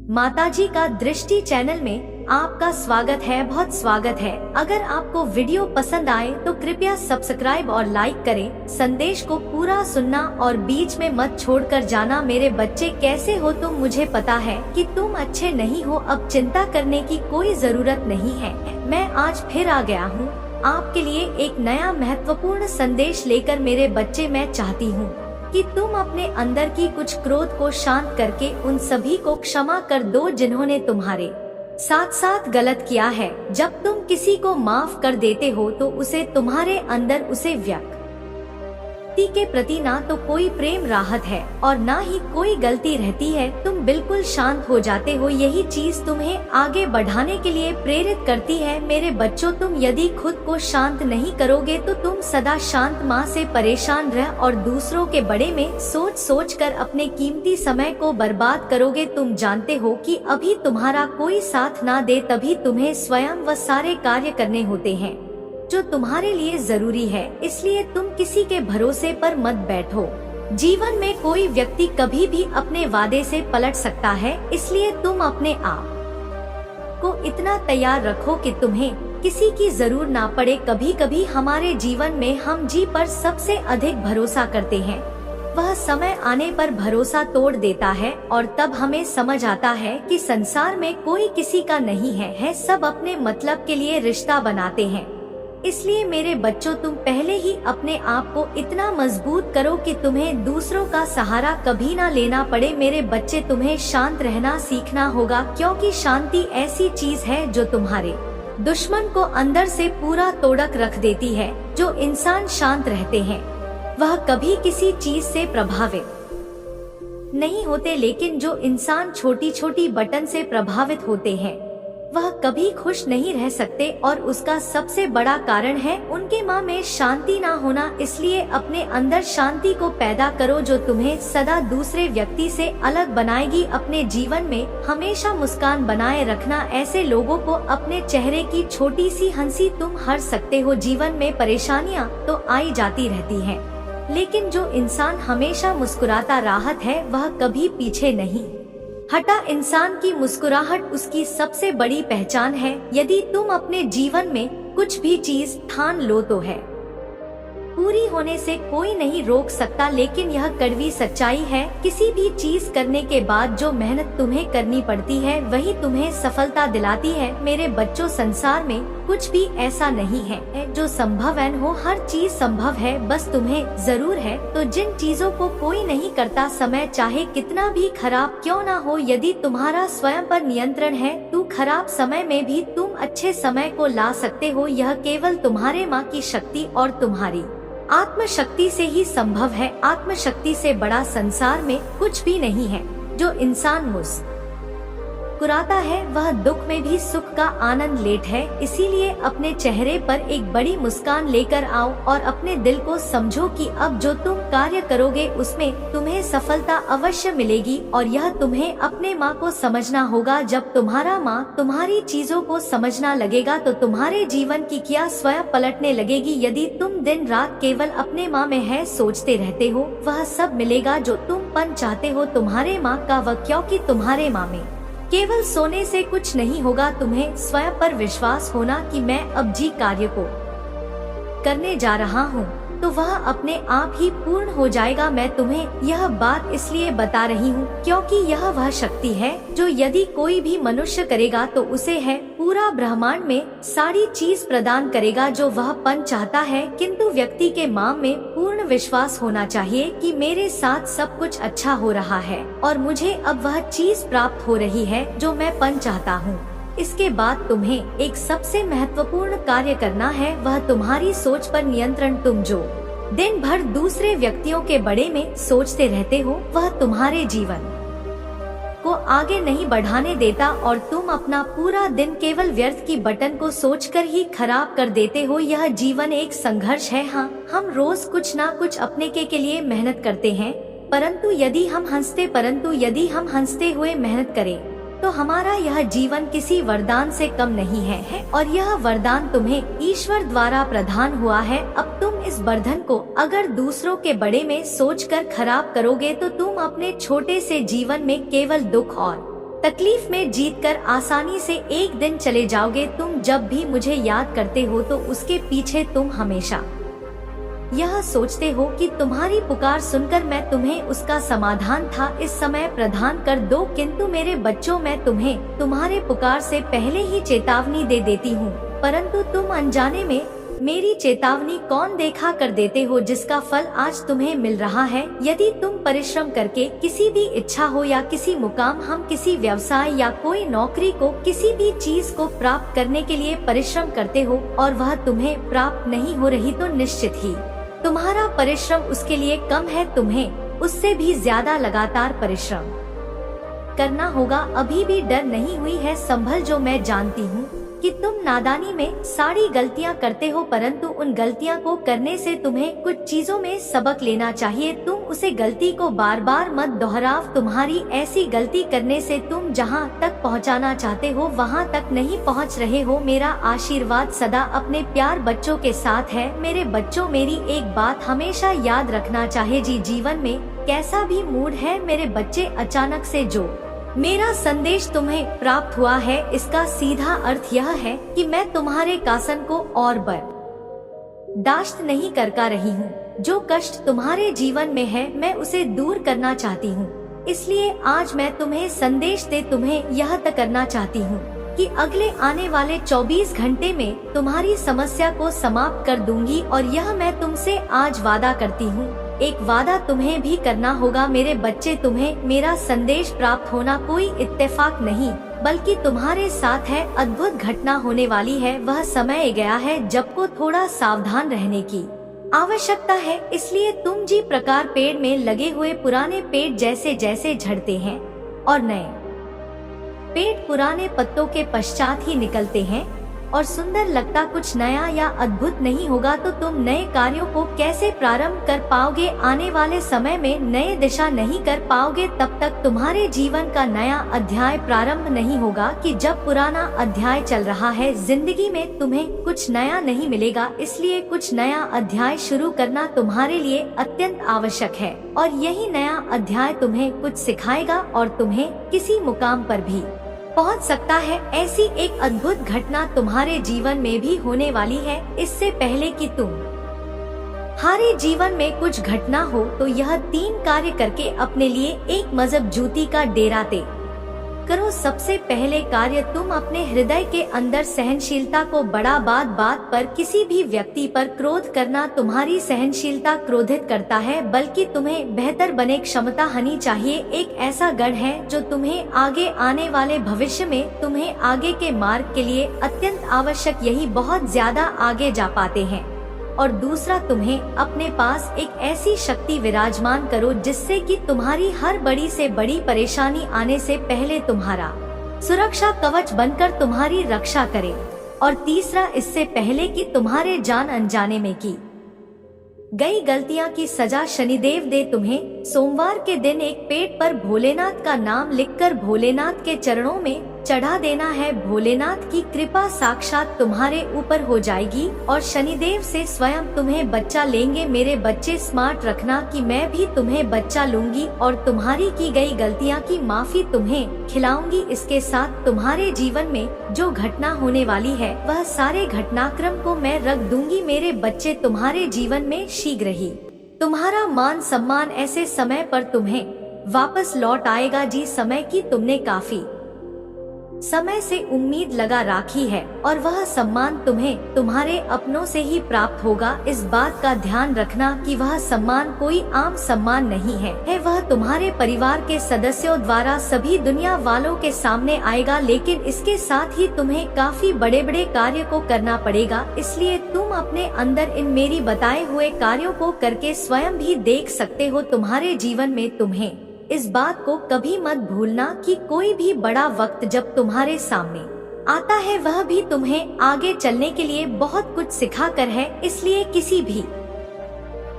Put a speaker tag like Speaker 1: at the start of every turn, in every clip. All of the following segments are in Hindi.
Speaker 1: माताजी का दृष्टि चैनल में आपका स्वागत है, बहुत स्वागत है। अगर आपको वीडियो पसंद आए तो कृपया सब्सक्राइब और लाइक करें। संदेश को पूरा सुनना और बीच में मत छोड़कर जाना। मेरे बच्चे कैसे हो तुम? मुझे पता है कि तुम अच्छे नहीं हो, अब चिंता करने की कोई जरूरत नहीं है। मैं आज फिर आ गया हूँ आपके लिए एक नया महत्वपूर्ण संदेश लेकर। मेरे बच्चे, मैं चाहती हूँ कि तुम अपने अंदर की कुछ क्रोध को शांत करके उन सभी को क्षमा कर दो जिन्होंने तुम्हारे साथ साथ गलत किया है। जब तुम किसी को माफ कर देते हो तो उसे तुम्हारे अंदर उसे व्यक्ति के प्रति ना तो कोई प्रेम राहत है और ना ही कोई गलती रहती है। तुम बिल्कुल शांत हो जाते हो। यही चीज तुम्हें आगे बढ़ाने के लिए प्रेरित करती है। मेरे बच्चों, तुम यदि खुद को शांत नहीं करोगे तो तुम सदा शांत माँ से परेशान रह और दूसरों के बड़े में सोच सोच कर अपने कीमती समय को बर्बाद करोगे। तुम जानते हो कि अभी तुम्हारा कोई साथ ना दे तभी तुम्हें स्वयं व सारे कार्य करने होते हैं जो तुम्हारे लिए जरूरी है। इसलिए तुम किसी के भरोसे पर मत बैठो। जीवन में कोई व्यक्ति कभी भी अपने वादे से पलट सकता है, इसलिए तुम अपने आप को इतना तैयार रखो कि तुम्हें किसी की जरूरत ना पड़े। कभी कभी हमारे जीवन में हम जी पर सबसे अधिक भरोसा करते हैं, वह समय आने पर भरोसा तोड़ देता है और तब हमें समझ आता है कि संसार में कोई किसी का नहीं है। सब अपने मतलब के लिए रिश्ता बनाते हैं। इसलिए मेरे बच्चों, तुम पहले ही अपने आप को इतना मजबूत करो कि तुम्हें दूसरों का सहारा कभी ना लेना पड़े। मेरे बच्चे, तुम्हें शांत रहना सीखना होगा, क्योंकि शांति ऐसी चीज है जो तुम्हारे दुश्मन को अंदर से पूरा तोड़क रख देती है। जो इंसान शांत रहते हैं वह कभी किसी चीज से प्रभावित नहीं होते, लेकिन जो इंसान छोटी छोटी बटन से प्रभावित होते हैं वह कभी खुश नहीं रह सकते। और उसका सबसे बड़ा कारण है उनके माँ में शांति ना होना। इसलिए अपने अंदर शांति को पैदा करो जो तुम्हें सदा दूसरे व्यक्ति से अलग बनाएगी। अपने जीवन में हमेशा मुस्कान बनाए रखना। ऐसे लोगों को अपने चेहरे की छोटी सी हंसी तुम हर सकते हो। जीवन में परेशानियाँ तो आई जाती रहती हैं, लेकिन जो इंसान हमेशा मुस्कुराता राहत है वह कभी पीछे नहीं हटा। इंसान की मुस्कुराहट उसकी सबसे बड़ी पहचान है। यदि तुम अपने जीवन में कुछ भी चीज ठान लो तो है पूरी होने से कोई नहीं रोक सकता, लेकिन यह कड़वी सच्चाई है। किसी भी चीज करने के बाद जो मेहनत तुम्हें करनी पड़ती है वही तुम्हें सफलता दिलाती है। मेरे बच्चों, संसार में कुछ भी ऐसा नहीं है जो संभव न हो। हर चीज संभव है, बस तुम्हें जरूर है। तो जिन चीजों को कोई नहीं करता, समय चाहे कितना भी खराब क्यों ना हो, यदि तुम्हारा स्वयं पर नियंत्रण है तो खराब समय में भी तुम अच्छे समय को ला सकते हो। यह केवल तुम्हारे माँ की शक्ति और तुम्हारी आत्मशक्ति से ही संभव है। आत्मशक्ति से बड़ा संसार में कुछ भी नहीं है। जो इंसान मुस्कुराता है वह दुख में भी सुख का आनंद लेता है। इसीलिए अपने चेहरे पर एक बड़ी मुस्कान लेकर आओ और अपने दिल को समझो कि अब जो तुम कार्य करोगे उसमें तुम्हें सफलता अवश्य मिलेगी। और यह तुम्हें अपने माँ को समझना होगा। जब तुम्हारा माँ तुम्हारी चीजों को समझना लगेगा तो तुम्हारे जीवन की क्या स्वयं पलटने लगेगी। यदि तुम दिन रात केवल अपने माँ में है सोचते रहते हो, वह सब मिलेगा जो तुम पन चाहते हो तुम्हारे माँ का वह, क्योंकि तुम्हारे माँ में केवल सोने से कुछ नहीं होगा। तुम्हें स्वयं पर विश्वास होना कि मैं अब जी कार्य को करने जा रहा हूँ तो वह अपने आप ही पूर्ण हो जाएगा। मैं तुम्हें यह बात इसलिए बता रही हूँ क्योंकि यह वह शक्ति है जो यदि कोई भी मनुष्य करेगा तो उसे है पूरा ब्रह्मांड में सारी चीज प्रदान करेगा जो वह पन चाहता है। किंतु व्यक्ति के माँ में पूर्ण विश्वास होना चाहिए कि मेरे साथ सब कुछ अच्छा हो रहा है और मुझे अब वह चीज प्राप्त हो रही है जो मैं पन चाहता हूँ। इसके बाद तुम्हें एक सबसे महत्वपूर्ण कार्य करना है, वह तुम्हारी सोच पर नियंत्रण। तुम जो दिन भर दूसरे व्यक्तियों के बड़े में सोचते रहते हो वह तुम्हारे जीवन को आगे नहीं बढ़ाने देता और तुम अपना पूरा दिन केवल व्यर्थ की बटन को सोचकर ही खराब कर देते हो। यह जीवन एक संघर्ष है। हाँ, हम रोज कुछ ना कुछ अपने के लिए मेहनत करते हैं, परंतु यदि हम हंसते हुए मेहनत करें तो हमारा यह जीवन किसी वरदान से कम नहीं है और यह वरदान तुम्हें ईश्वर द्वारा प्रदान हुआ है। अब तुम इस बर्धन को अगर दूसरों के बड़े में सोचकर खराब करोगे तो तुम अपने छोटे से जीवन में केवल दुख और तकलीफ में जीतकर आसानी से एक दिन चले जाओगे। तुम जब भी मुझे याद करते हो तो उसके पीछे तुम हमेशा यह सोचते हो कि तुम्हारी पुकार सुनकर मैं तुम्हें उसका समाधान था इस समय प्रदान कर दो। किंतु मेरे बच्चों, मैं तुम्हें तुम्हारे पुकार से पहले ही चेतावनी दे देती हूँ, परंतु तुम अनजाने में मेरी चेतावनी कौन देखा कर देते हो, जिसका फल आज तुम्हें मिल रहा है। यदि तुम परिश्रम करके किसी भी इच्छा हो या किसी मुकाम, हम किसी व्यवसाय या कोई नौकरी को, किसी भी चीज को प्राप्त करने के लिए परिश्रम करते हो और वह तुम्हें प्राप्त नहीं हो रही, तो निश्चित ही तुम्हारा परिश्रम उसके लिए कम है। तुम्हें उससे भी ज्यादा लगातार परिश्रम करना होगा। अभी भी डर नहीं हुई है संभल, जो मैं जानती हूँ कि तुम नादानी में सारी गलतियां करते हो, परंतु उन गलतियां को करने से तुम्हें कुछ चीजों में सबक लेना चाहिए। तुम उसे गलती को बार बार मत दोहराव। तुम्हारी ऐसी गलती करने से तुम जहां तक पहुंचाना चाहते हो वहां तक नहीं पहुंच रहे हो। मेरा आशीर्वाद सदा अपने प्यार बच्चों के साथ है। मेरे बच्चों, मेरी एक बात हमेशा याद रखना चाहिए, जीवन में कैसा भी मूड है मेरे बच्चे, अचानक से जो मेरा संदेश तुम्हें प्राप्त हुआ है, इसका सीधा अर्थ यह है कि मैं तुम्हारे कासन को और बर्दाश्त नहीं कर रही हूँ। जो कष्ट तुम्हारे जीवन में है मैं उसे दूर करना चाहती हूँ। इसलिए आज मैं तुम्हें संदेश दे तुम्हें यह तय करना चाहती हूँ कि अगले आने वाले 24 घंटे में तुम्हारी समस्या को समाप्त कर दूंगी, और यह मैं तुमसे आज वादा करती हूँ। एक वादा तुम्हें भी करना होगा मेरे बच्चे, तुम्हें मेरा संदेश प्राप्त होना कोई इत्तेफाक नहीं बल्कि तुम्हारे साथ है। अद्भुत घटना होने वाली है। वह समय गया है जब को थोड़ा सावधान रहने की आवश्यकता है। इसलिए तुम जी प्रकार पेड़ में लगे हुए पुराने पेड़ जैसे जैसे झड़ते हैं और नए पेड़ पुराने पत्तों के पश्चात ही निकलते हैं और सुंदर लगता कुछ नया या अद्भुत नहीं होगा, तो तुम नए कार्यों को कैसे प्रारंभ कर पाओगे? आने वाले समय में नए दिशा नहीं कर पाओगे तब तक तुम्हारे जीवन का नया अध्याय प्रारंभ नहीं होगा। कि जब पुराना अध्याय चल रहा है जिंदगी में तुम्हें कुछ नया नहीं मिलेगा, इसलिए कुछ नया अध्याय शुरू करना तुम्हारे लिए अत्यंत आवश्यक है। और यही नया अध्याय तुम्हें कुछ सिखाएगा और तुम्हें किसी मुकाम पर भी पहुंच सकता है। ऐसी एक अद्भुत घटना तुम्हारे जीवन में भी होने वाली है। इससे पहले कि तुम्हारे जीवन में कुछ घटना हो तो यह 3 कार्य करके अपने लिए एक मजबूती का डेरा तय करो। सबसे पहले कार्य, तुम अपने हृदय के अंदर सहनशीलता को बढ़ा। बात बात पर किसी भी व्यक्ति पर क्रोध करना तुम्हारी सहनशीलता क्रोधित करता है, बल्कि तुम्हें बेहतर बने क्षमता होनी चाहिए। एक ऐसा गढ़ है जो तुम्हें आगे आने वाले भविष्य में तुम्हें आगे के मार्ग के लिए अत्यंत आवश्यक, यही बहुत ज्यादा आगे जा पाते हैं। और दूसरा, तुम्हें अपने पास एक ऐसी शक्ति विराजमान करो जिससे कि तुम्हारी हर बड़ी से बड़ी परेशानी आने से पहले तुम्हारा सुरक्षा कवच बनकर तुम्हारी रक्षा करे। और तीसरा, इससे पहले कि तुम्हारे जान अनजाने में की गई गलतियां की सजा शनिदेव दे, तुम्हें सोमवार के दिन एक पेड़ पर भोलेनाथ का नाम लिखकर भोलेनाथ के चरणों में चढ़ा देना है। भोलेनाथ की कृपा साक्षात तुम्हारे ऊपर हो जाएगी और शनिदेव से स्वयं तुम्हें बच्चा लेंगे। मेरे बच्चे, स्मार्ट रखना कि मैं भी तुम्हें बच्चा लूंगी और तुम्हारी की गई गलतियां की माफी तुम्हें खिलाऊंगी। इसके साथ तुम्हारे जीवन में जो घटना होने वाली है वह सारे घटनाक्रम को मैं रख दूंगी। मेरे बच्चे, तुम्हारे जीवन में शीघ्र ही तुम्हारा मान सम्मान ऐसे समय पर तुम्हें वापस लौट आएगा। जी समय की तुमने काफी समय से उम्मीद लगा राखी है और वह सम्मान तुम्हें तुम्हारे अपनों से ही प्राप्त होगा। इस बात का ध्यान रखना कि वह सम्मान कोई आम सम्मान नहीं है, वह तुम्हारे परिवार के सदस्यों द्वारा सभी दुनिया वालों के सामने आएगा। लेकिन इसके साथ ही तुम्हें काफी बड़े बड़े कार्य को करना पड़ेगा, इसलिए तुम अपने अंदर इन मेरी बताए हुए कार्यों को करके स्वयं भी देख सकते हो। तुम्हारे जीवन में तुम्हें इस बात को कभी मत भूलना कि कोई भी बड़ा वक्त जब तुम्हारे सामने आता है वह भी तुम्हें आगे चलने के लिए बहुत कुछ सिखा कर है। इसलिए किसी भी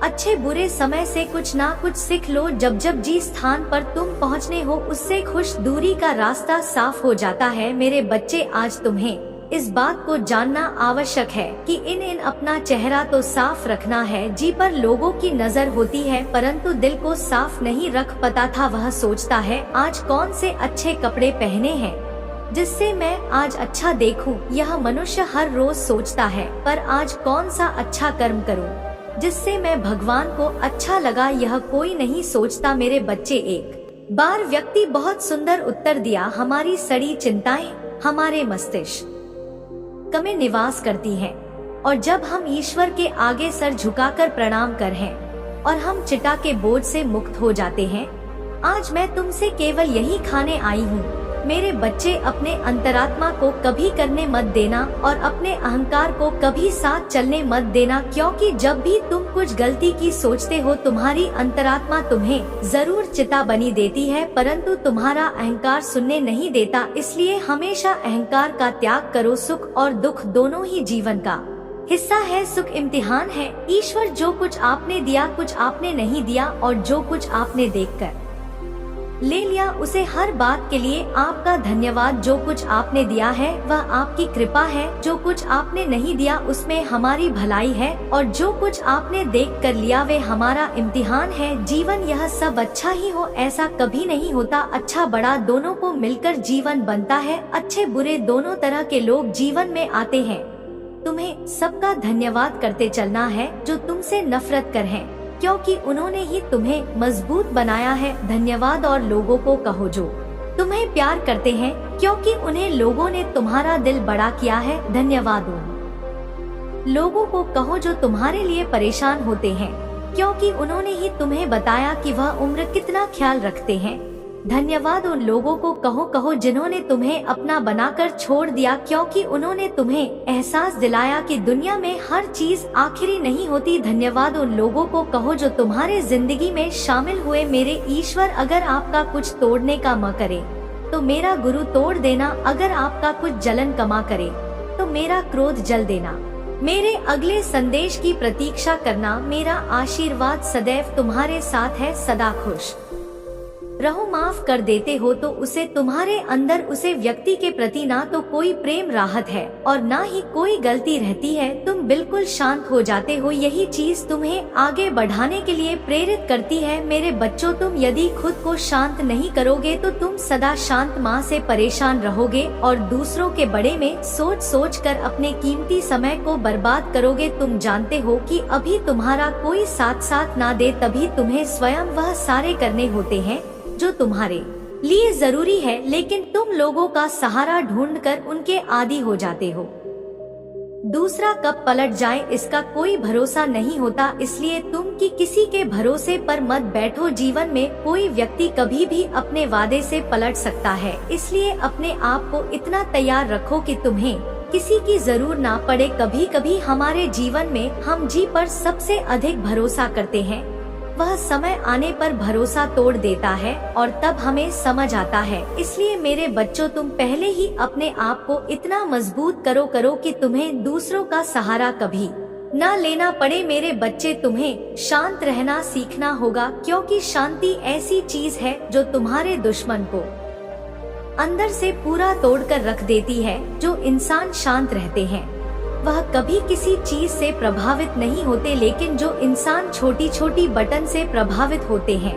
Speaker 1: अच्छे बुरे समय से कुछ ना कुछ सीख लो। जब जब जिस स्थान पर तुम पहुंचने हो उससे खुश दूरी का रास्ता साफ हो जाता है। मेरे बच्चे, आज तुम्हें इस बात को जानना आवश्यक है कि इन अपना चेहरा तो साफ रखना है, जी पर लोगों की नजर होती है परंतु दिल को साफ नहीं रख पाता था। वह सोचता है आज कौन से अच्छे कपड़े पहने हैं जिससे मैं आज अच्छा देखूं। यह मनुष्य हर रोज सोचता है पर आज कौन सा अच्छा कर्म करूं जिससे मैं भगवान को अच्छा लगा, यह कोई नहीं सोचता। मेरे बच्चे, एक बार व्यक्ति बहुत सुंदर उत्तर दिया, हमारी सड़ी चिंताएं हमारे मस्तिष्क में निवास करती हैं और जब हम ईश्वर के आगे सर झुकाकर प्रणाम कर हैं और हम चिता के बोझ से मुक्त हो जाते हैं। आज मैं तुमसे केवल यही खाने आई हूँ। मेरे बच्चे, अपने अंतरात्मा को कभी करने मत देना और अपने अहंकार को कभी साथ चलने मत देना, क्योंकि जब भी तुम कुछ गलती की सोचते हो तुम्हारी अंतरात्मा तुम्हें जरूर चिता बनी देती है परंतु तुम्हारा अहंकार सुनने नहीं देता। इसलिए हमेशा अहंकार का त्याग करो। सुख और दुख दोनों ही जीवन का हिस्सा है। सुख इम्तिहान है। ईश्वर जो कुछ आपने दिया, कुछ आपने नहीं दिया और जो कुछ आपने देखकर ले लिया उसे हर बात के लिए आपका धन्यवाद। जो कुछ आपने दिया है वह आपकी कृपा है, जो कुछ आपने नहीं दिया उसमें हमारी भलाई है और जो कुछ आपने देख कर लिया वे हमारा इम्तिहान है। जीवन यह सब अच्छा ही हो ऐसा कभी नहीं होता। अच्छा बड़ा दोनों को मिलकर जीवन बनता है। अच्छे बुरे दोनों तरह के लोग जीवन में आते हैं। तुम्हें सबका धन्यवाद करते चलना है जो तुमसे नफरत कर हैं, क्योंकि उन्होंने ही तुम्हें मजबूत बनाया है। धन्यवाद और लोगों को कहो जो तुम्हें प्यार करते हैं, क्योंकि उन्हें लोगों ने तुम्हारा दिल बड़ा किया है। धन्यवाद उन लोगों को कहो जो तुम्हारे लिए परेशान होते हैं, क्योंकि उन्होंने ही तुम्हें बताया कि वह उम्र कितना ख्याल रखते हैं। धन्यवाद उन लोगों को कहो जिन्होंने तुम्हें अपना बनाकर छोड़ दिया, क्योंकि उन्होंने तुम्हें एहसास दिलाया कि दुनिया में हर चीज आखिरी नहीं होती। धन्यवाद उन लोगों को कहो जो तुम्हारे जिंदगी में शामिल हुए। मेरे ईश्वर, अगर आपका कुछ तोड़ने का मन करे तो मेरा गुरु तोड़ देना, अगर आपका कुछ जलन कमा करे तो मेरा क्रोध जल देना। मेरे अगले संदेश की प्रतीक्षा करना। मेरा आशीर्वाद सदैव तुम्हारे साथ है। सदा खुश रहो। माफ कर देते हो तो उसे तुम्हारे अंदर उसे व्यक्ति के प्रति ना तो कोई प्रेम राहत है और ना ही कोई गलती रहती है। तुम बिल्कुल शांत हो जाते हो। यही चीज तुम्हें आगे बढ़ाने के लिए प्रेरित करती है। मेरे बच्चों, तुम यदि खुद को शांत नहीं करोगे तो तुम सदा शांत माँ से परेशान रहोगे और दूसरों के बड़े में सोच कर अपने कीमती समय को बर्बाद करोगे। तुम जानते हो कि अभी तुम्हारा कोई साथ ना दे तभी तुम्हें स्वयं वह सारे करने होते हैं जो तुम्हारे लिए जरूरी है, लेकिन तुम लोगों का सहारा ढूंढकर उनके आदी हो जाते हो। दूसरा कब पलट जाए इसका कोई भरोसा नहीं होता, इसलिए तुम कि किसी के भरोसे पर मत बैठो। जीवन में कोई व्यक्ति कभी भी अपने वादे से पलट सकता है, इसलिए अपने आप को इतना तैयार रखो कि तुम्हें किसी की जरूर ना पड़े। कभी कभी हमारे जीवन में हम जी पर सबसे अधिक भरोसा करते हैं, वह समय आने पर भरोसा तोड़ देता है और तब हमें समझ आता है। इसलिए मेरे बच्चों, तुम पहले ही अपने आप को इतना मजबूत करो कि तुम्हें दूसरों का सहारा कभी ना लेना पड़े। मेरे बच्चे, तुम्हें शांत रहना सीखना होगा, क्योंकि शांति ऐसी चीज है जो तुम्हारे दुश्मन को अंदर से पूरा तोड़कर रख देती है। जो इंसान शांत रहते हैं वह कभी किसी चीज से प्रभावित नहीं होते, लेकिन जो इंसान छोटी छोटी बटन से प्रभावित होते हैं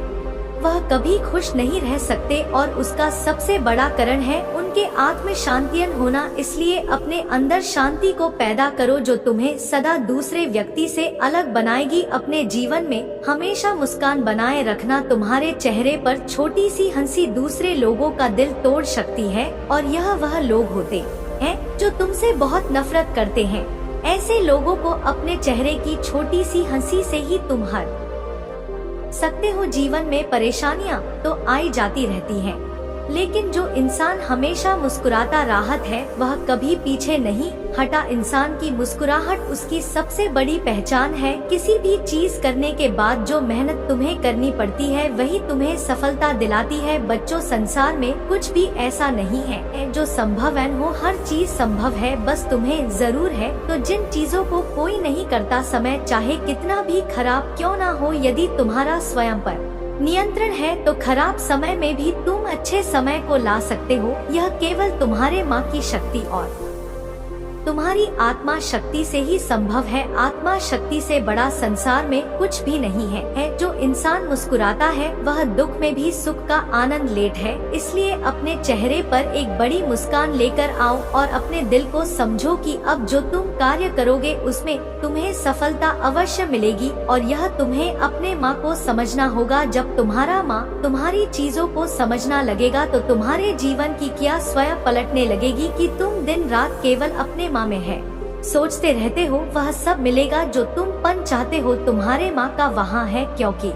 Speaker 1: वह कभी खुश नहीं रह सकते और उसका सबसे बड़ा कारण है उनके आत्म शांतियन होना। इसलिए अपने अंदर शांति को पैदा करो जो तुम्हें सदा दूसरे व्यक्ति से अलग बनाएगी। अपने जीवन में हमेशा मुस्कान बनाए रखना। तुम्हारे चेहरे पर छोटी सी हंसी दूसरे लोगों का दिल तोड़ सकती है और यह वह लोग होते हैं जो तुमसे बहुत नफरत करते हैं। ऐसे लोगों को अपने चेहरे की छोटी सी हंसी से ही तुम हर सकते हो। जीवन में परेशानियां तो आई जाती रहती हैं, लेकिन जो इंसान हमेशा मुस्कुराता राहत है वह कभी पीछे नहीं हटा। इंसान की मुस्कुराहट उसकी सबसे बड़ी पहचान है। किसी भी चीज करने के बाद जो मेहनत तुम्हें करनी पड़ती है वही तुम्हें सफलता दिलाती है। बच्चों, संसार में कुछ भी ऐसा नहीं है जो संभव न हो, हर चीज संभव है, बस तुम्हें जरूर है। तो जिन चीजों को कोई नहीं करता, समय चाहे कितना भी खराब क्यों ना हो, यदि तुम्हारा स्वयं पर नियंत्रण है तो खराब समय में भी तुम अच्छे समय को ला सकते हो। यह केवल तुम्हारे माँ की शक्ति और तुम्हारी आत्मा शक्ति से ही संभव है। आत्मा शक्ति से बड़ा संसार में कुछ भी नहीं है। जो इंसान मुस्कुराता है वह दुख में भी सुख का आनंद लेता है। इसलिए अपने चेहरे पर एक बड़ी मुस्कान लेकर आओ और अपने दिल को समझो कि अब जो तुम कार्य करोगे उसमें तुम्हें सफलता अवश्य मिलेगी। और यह तुम्हें अपने माँ को समझना होगा। जब तुम्हारा माँ तुम्हारी चीजों को समझना लगेगा तो तुम्हारे जीवन की क्या स्वयं पलटने लगेगी कि तुम दिन रात केवल अपने माँ में है सोचते रहते हो। वह सब मिलेगा जो तुम पन चाहते हो तुम्हारे माँ का वहाँ है, क्योंकि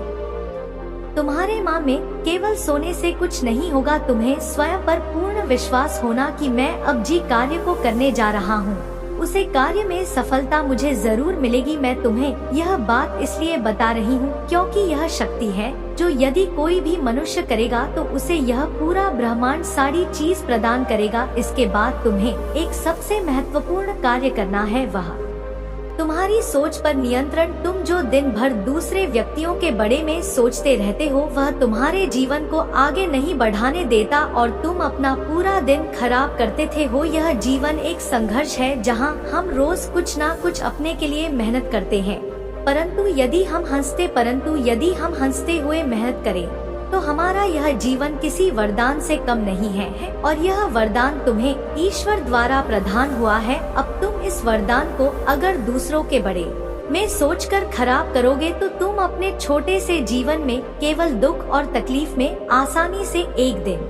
Speaker 1: तुम्हारे माँ में केवल सोने से कुछ नहीं होगा। तुम्हें स्वयं पर पूर्ण विश्वास होना कि मैं अब जी कार्य को करने जा रहा हूँ, उसे कार्य में सफलता मुझे जरूर मिलेगी। मैं तुम्हें यह बात इसलिए बता रही हूँ क्योंकि यह शक्ति है जो यदि कोई भी मनुष्य करेगा तो उसे यह पूरा ब्रह्मांड सारी चीज प्रदान करेगा। इसके बाद तुम्हें एक सबसे महत्वपूर्ण कार्य करना है, वह तुम्हारी सोच पर नियंत्रण। तुम जो दिन भर दूसरे व्यक्तियों के बारे में सोचते रहते हो वह तुम्हारे जीवन को आगे नहीं बढ़ाने देता और तुम अपना पूरा दिन खराब करते हो। यह जीवन एक संघर्ष है जहां हम रोज कुछ ना कुछ अपने के लिए मेहनत करते हैं, परंतु यदि हम हंसते हुए मेहनत करें तो हमारा यह जीवन किसी वरदान से कम नहीं है। और यह वरदान तुम्हें ईश्वर द्वारा प्रदान हुआ है। अब तुम इस वरदान को अगर दूसरों के बारे में सोचकर खराब करोगे तो तुम अपने छोटे से जीवन में केवल दुख और तकलीफ में आसानी से एक दिन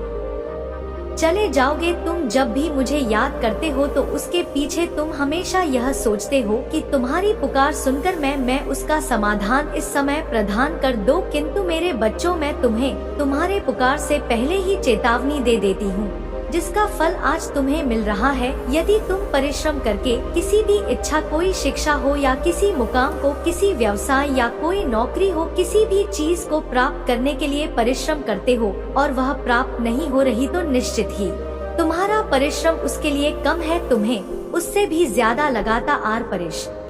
Speaker 1: चले जाओगे। तुम जब भी मुझे याद करते हो तो उसके पीछे तुम हमेशा यह सोचते हो कि तुम्हारी पुकार सुनकर मैं उसका समाधान इस समय प्रदान कर दो। किंतु मेरे बच्चों, मैं तुम्हें तुम्हारे पुकार से पहले ही चेतावनी दे देती हूँ, जिसका फल आज तुम्हें मिल रहा है। यदि तुम परिश्रम करके किसी भी इच्छा, कोई शिक्षा हो या किसी मुकाम को, किसी व्यवसाय या कोई नौकरी हो, किसी भी चीज को प्राप्त करने के लिए परिश्रम करते हो और वह प्राप्त नहीं हो रही तो निश्चित ही तुम्हारा परिश्रम उसके लिए कम है। तुम्हें उससे भी ज्यादा लगातार परिश्रम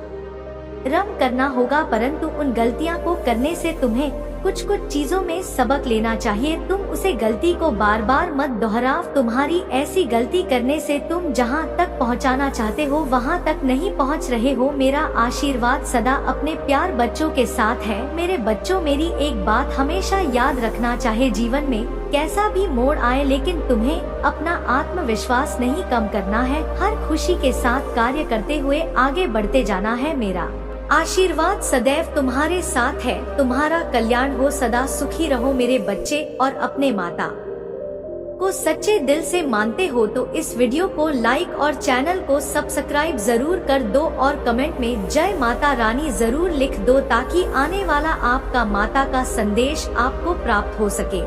Speaker 1: करना होगा, परंतु उन गलतियां को करने से तुम्हें कुछ चीजों में सबक लेना चाहिए। तुम उसे गलती को बार बार मत दोहराओ। तुम्हारी ऐसी गलती करने से तुम जहां तक पहुंचाना चाहते हो वहां तक नहीं पहुंच रहे हो। मेरा आशीर्वाद सदा अपने प्यार बच्चों के साथ है। मेरे बच्चों, मेरी एक बात हमेशा याद रखना, चाहे जीवन में कैसा भी मोड़ आए, लेकिन तुम्हें अपना आत्मविश्वास नहीं कम करना है। हर खुशी के साथ कार्य करते हुए आगे बढ़ते जाना है। मेरा आशीर्वाद सदैव तुम्हारे साथ है। तुम्हारा कल्याण हो, सदा सुखी रहो मेरे बच्चे। और अपने माता को सच्चे दिल से मानते हो तो इस वीडियो को लाइक और चैनल को सब्सक्राइब जरूर कर दो और कमेंट में जय माता रानी जरूर लिख दो, ताकि आने वाला आपका माता का संदेश आपको प्राप्त हो सके।